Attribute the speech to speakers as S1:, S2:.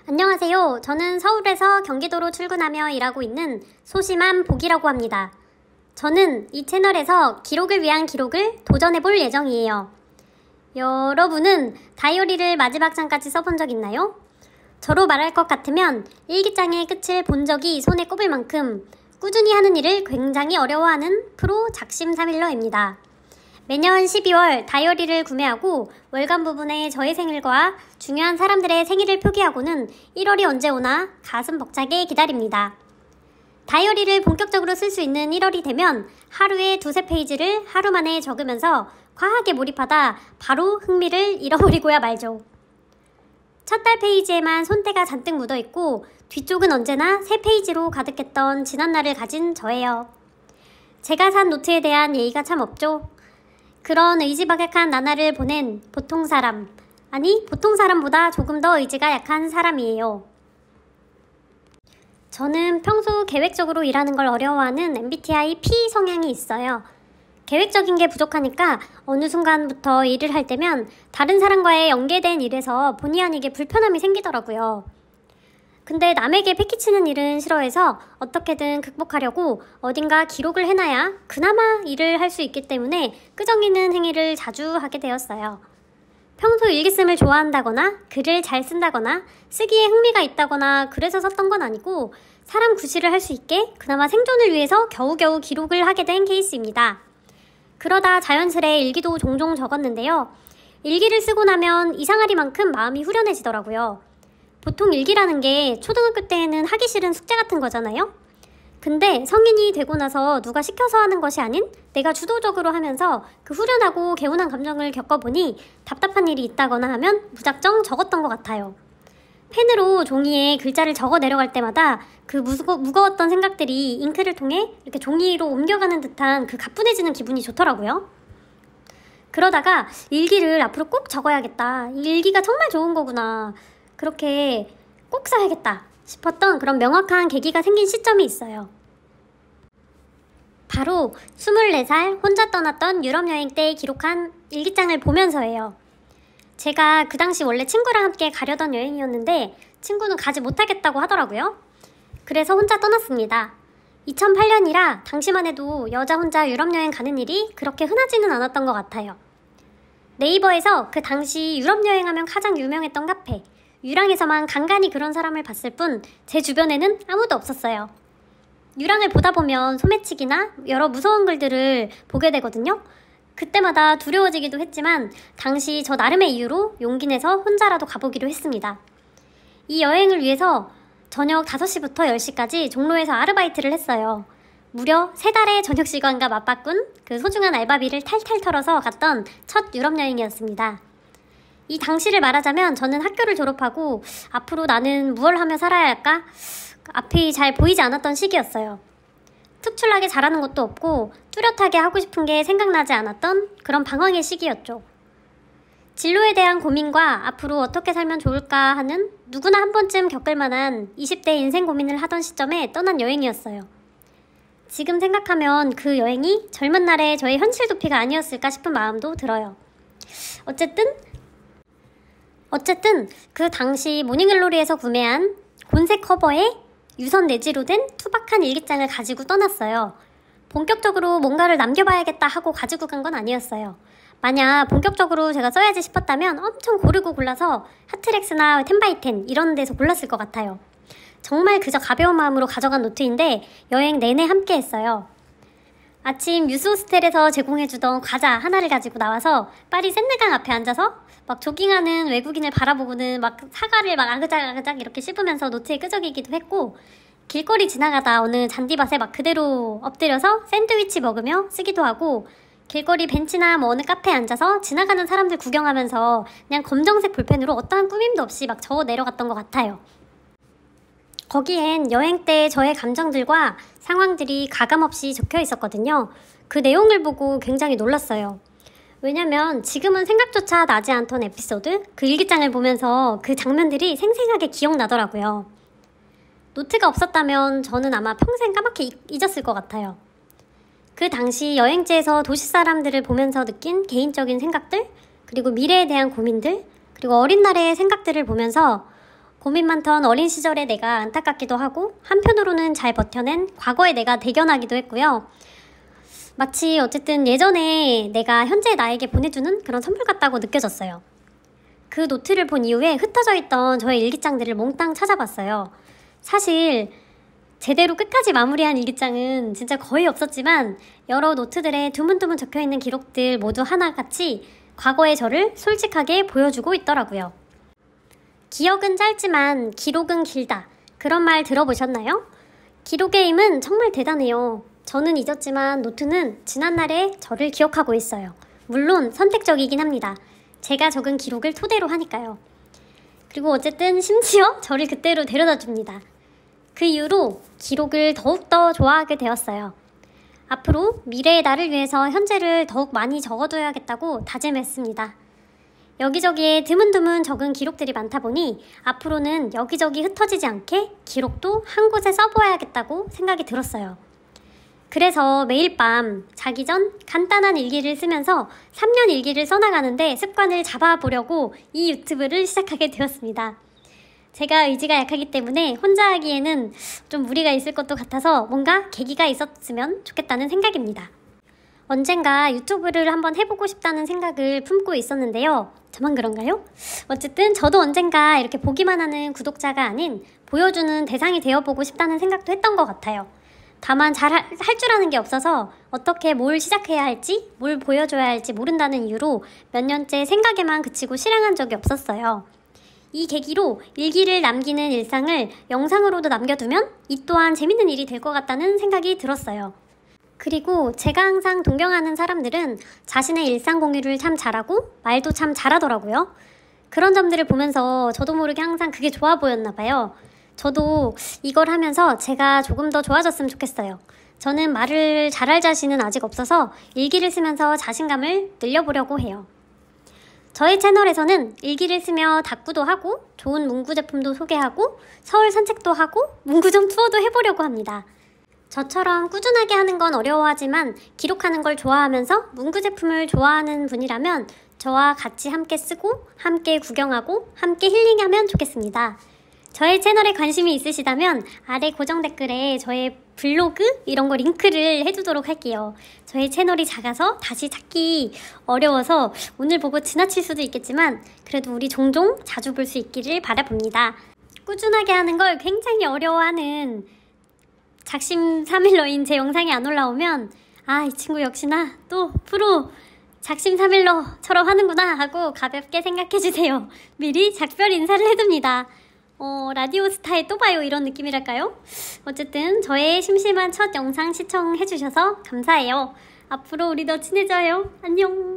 S1: 안녕하세요. 저는 서울에서 경기도로 출근하며 일하고 있는 소심한 복이라고 합니다. 저는 이 채널에서 기록을 위한 기록을 도전해볼 예정이에요. 여러분은 다이어리를 마지막 장까지 써본 적 있나요? 저로 말할 것 같으면 일기장의 끝을 본 적이 손에 꼽을 만큼 꾸준히 하는 일을 굉장히 어려워하는 프로 작심삼일러입니다. 매년 12월 다이어리를 구매하고 월간 부분에 저의 생일과 중요한 사람들의 생일을 표기하고는 1월이 언제 오나 가슴 벅차게 기다립니다. 다이어리를 본격적으로 쓸 수 있는 1월이 되면 하루에 2-3페이지를 하루 만에 적으면서 과하게 몰입하다 바로 흥미를 잃어버리고야 말죠. 첫 달 페이지에만 손때가 잔뜩 묻어있고 뒤쪽은 언제나 새 페이지로 가득했던 지난날을 가진 저예요. 제가 산 노트에 대한 예의가 참 없죠. 그런 의지박약한 나날을 보낸 보통 사람, 아니 보통 사람보다 조금 더 의지가 약한 사람이에요. 저는 평소 계획적으로 일하는 걸 어려워하는 MBTI P 성향이 있어요. 계획적인 게 부족하니까 어느 순간부터 일을 할 때면 다른 사람과의 연계된 일에서 본의 아니게 불편함이 생기더라고요. 근데 남에게 패기치는 일은 싫어해서 어떻게든 극복하려고 어딘가 기록을 해놔야 그나마 일을 할 수 있기 때문에 끄정이는 행위를 자주 하게 되었어요. 평소 일기 씀을 좋아한다거나 글을 잘 쓴다거나 쓰기에 흥미가 있다거나 그래서 썼던 건 아니고 사람 구실을 할 수 있게 그나마 생존을 위해서 겨우겨우 기록을 하게 된 케이스입니다. 그러다 자연스레 일기도 종종 적었는데요. 일기를 쓰고 나면 이상하리만큼 마음이 후련해지더라고요. 보통 일기라는 게 초등학교 때에는 하기 싫은 숙제 같은 거잖아요? 근데 성인이 되고 나서 누가 시켜서 하는 것이 아닌 내가 주도적으로 하면서 그 후련하고 개운한 감정을 겪어보니 답답한 일이 있다거나 하면 무작정 적었던 것 같아요. 펜으로 종이에 글자를 적어 내려갈 때마다 그 무거웠던 생각들이 잉크를 통해 이렇게 종이로 옮겨가는 듯한 그 가뿐해지는 기분이 좋더라고요. 그러다가 일기를 앞으로 꼭 적어야겠다. 이 일기가 정말 좋은 거구나. 그렇게 꼭 써야겠다 싶었던 그런 명확한 계기가 생긴 시점이 있어요. 바로 24살 혼자 떠났던 유럽 여행 때 기록한 일기장을 보면서예요. 제가 그 당시 원래 친구랑 함께 가려던 여행이었는데 친구는 가지 못하겠다고 하더라고요. 그래서 혼자 떠났습니다. 2008년이라 당시만 해도 여자 혼자 유럽 여행 가는 일이 그렇게 흔하지는 않았던 것 같아요. 네이버에서 그 당시 유럽 여행하면 가장 유명했던 카페 유랑에서만 간간히 그런 사람을 봤을 뿐 제 주변에는 아무도 없었어요. 유랑을 보다 보면 소매치기나 여러 무서운 글들을 보게 되거든요. 그때마다 두려워지기도 했지만 당시 저 나름의 이유로 용기 내서 혼자라도 가보기로 했습니다. 이 여행을 위해서 저녁 5시부터 10시까지 종로에서 아르바이트를 했어요. 무려 3달의 저녁 시간과 맞바꾼 그 소중한 알바비를 탈탈 털어서 갔던 첫 유럽 여행이었습니다. 이 당시를 말하자면 저는 학교를 졸업하고 앞으로 나는 무얼 하며 살아야 할까? 앞이 잘 보이지 않았던 시기였어요. 특출나게 잘하는 것도 없고 뚜렷하게 하고 싶은 게 생각나지 않았던 그런 방황의 시기였죠. 진로에 대한 고민과 앞으로 어떻게 살면 좋을까 하는 누구나 한 번쯤 겪을 만한 20대 인생 고민을 하던 시점에 떠난 여행이었어요. 지금 생각하면 그 여행이 젊은 날의 저의 현실 도피가 아니었을까 싶은 마음도 들어요. 어쨌든 그 당시 모닝글로리에서 구매한 곤색 커버에 유선 내지로 된 투박한 일기장을 가지고 떠났어요. 본격적으로 뭔가를 남겨봐야겠다 하고 가지고 간 건 아니었어요. 만약 본격적으로 제가 써야지 싶었다면 엄청 고르고 골라서 하트렉스나 10x10 이런 데서 골랐을 것 같아요. 정말 그저 가벼운 마음으로 가져간 노트인데 여행 내내 함께 했어요. 아침 뉴스호스텔에서 제공해주던 과자 하나를 가지고 나와서 파리 샌드강 앞에 앉아서 막 조깅하는 외국인을 바라보고는 막 사과를 막 아그작아그작 이렇게 씹으면서 노트에 끄적이기도 했고 길거리 지나가다 어느 잔디밭에 막 그대로 엎드려서 샌드위치 먹으며 쓰기도 하고 길거리 벤치나 뭐 어느 카페에 앉아서 지나가는 사람들 구경하면서 그냥 검정색 볼펜으로 어떠한 꾸밈도 없이 막 적어 내려갔던 것 같아요. 거기엔 여행 때 저의 감정들과 상황들이 가감없이 적혀 있었거든요. 그 내용을 보고 굉장히 놀랐어요. 왜냐면 지금은 생각조차 나지 않던 에피소드, 그 일기장을 보면서 그 장면들이 생생하게 기억나더라고요. 노트가 없었다면 저는 아마 평생 까맣게 잊었을 것 같아요. 그 당시 여행지에서 도시 사람들을 보면서 느낀 개인적인 생각들, 그리고 미래에 대한 고민들, 그리고 어린 날의 생각들을 보면서 고민 많던 어린 시절의 내가 안타깝기도 하고 한편으로는 잘 버텨낸 과거의 내가 대견하기도 했고요. 마치 어쨌든 예전에 내가 현재 나에게 보내주는 그런 선물 같다고 느껴졌어요. 그 노트를 본 이후에 흩어져 있던 저의 일기장들을 몽땅 찾아봤어요. 사실 제대로 끝까지 마무리한 일기장은 진짜 거의 없었지만 여러 노트들에 드문드문 적혀있는 기록들 모두 하나같이 과거의 저를 솔직하게 보여주고 있더라고요. 기억은 짧지만 기록은 길다. 그런 말 들어보셨나요? 기록의 힘은 정말 대단해요. 저는 잊었지만 노트는 지난날의 저를 기억하고 있어요. 물론 선택적이긴 합니다. 제가 적은 기록을 토대로 하니까요. 그리고 어쨌든 심지어 저를 그때로 데려다 줍니다. 그 이후로 기록을 더욱더 좋아하게 되었어요. 앞으로 미래의 나를 위해서 현재를 더욱 많이 적어둬야겠다고 다짐했습니다. 여기저기에 드문드문 적은 기록들이 많다 보니 앞으로는 여기저기 흩어지지 않게 기록도 한 곳에 써보아야겠다고 생각이 들었어요. 그래서 매일 밤 자기 전 간단한 일기를 쓰면서 3년 일기를 써나가는데 습관을 잡아보려고 이 유튜브를 시작하게 되었습니다. 제가 의지가 약하기 때문에 혼자 하기에는 좀 무리가 있을 것도 같아서 뭔가 계기가 있었으면 좋겠다는 생각입니다. 언젠가 유튜브를 한번 해보고 싶다는 생각을 품고 있었는데요. 저만 그런가요? 어쨌든 저도 언젠가 이렇게 보기만 하는 구독자가 아닌 보여주는 대상이 되어보고 싶다는 생각도 했던 것 같아요. 다만 잘 할 줄 아는 게 없어서 어떻게 뭘 시작해야 할지, 뭘 보여줘야 할지 모른다는 이유로 몇 년째 생각에만 그치고 실행한 적이 없었어요. 이 계기로 일기를 남기는 일상을 영상으로도 남겨두면 이 또한 재밌는 일이 될 것 같다는 생각이 들었어요. 그리고 제가 항상 동경하는 사람들은 자신의 일상 공유를 참 잘하고 말도 참 잘하더라고요. 그런 점들을 보면서 저도 모르게 항상 그게 좋아 보였나 봐요. 저도 이걸 하면서 제가 조금 더 좋아졌으면 좋겠어요. 저는 말을 잘할 자신은 아직 없어서 일기를 쓰면서 자신감을 늘려보려고 해요. 저희 채널에서는 일기를 쓰며 다꾸도 하고 좋은 문구 제품도 소개하고 서울 산책도 하고 문구점 투어도 해보려고 합니다. 저처럼 꾸준하게 하는 건 어려워하지만 기록하는 걸 좋아하면서 문구 제품을 좋아하는 분이라면 저와 같이 함께 쓰고 함께 구경하고 함께 힐링하면 좋겠습니다. 저의 채널에 관심이 있으시다면 아래 고정 댓글에 저의 블로그 이런 거 링크를 해두도록 할게요. 저의 채널이 작아서 다시 찾기 어려워서 오늘 보고 지나칠 수도 있겠지만 그래도 우리 종종 자주 볼 수 있기를 바라봅니다. 꾸준하게 하는 걸 굉장히 어려워하는 작심삼일러인 제 영상이 안 올라오면 이 친구 역시나 또 프로 작심삼일러처럼 하는구나 하고 가볍게 생각해주세요. 미리 작별 인사를 해둡니다. 라디오 스타에 또 봐요 이런 느낌이랄까요? 어쨌든 저의 심심한 첫 영상 시청해주셔서 감사해요. 앞으로 우리 더 친해져요. 안녕.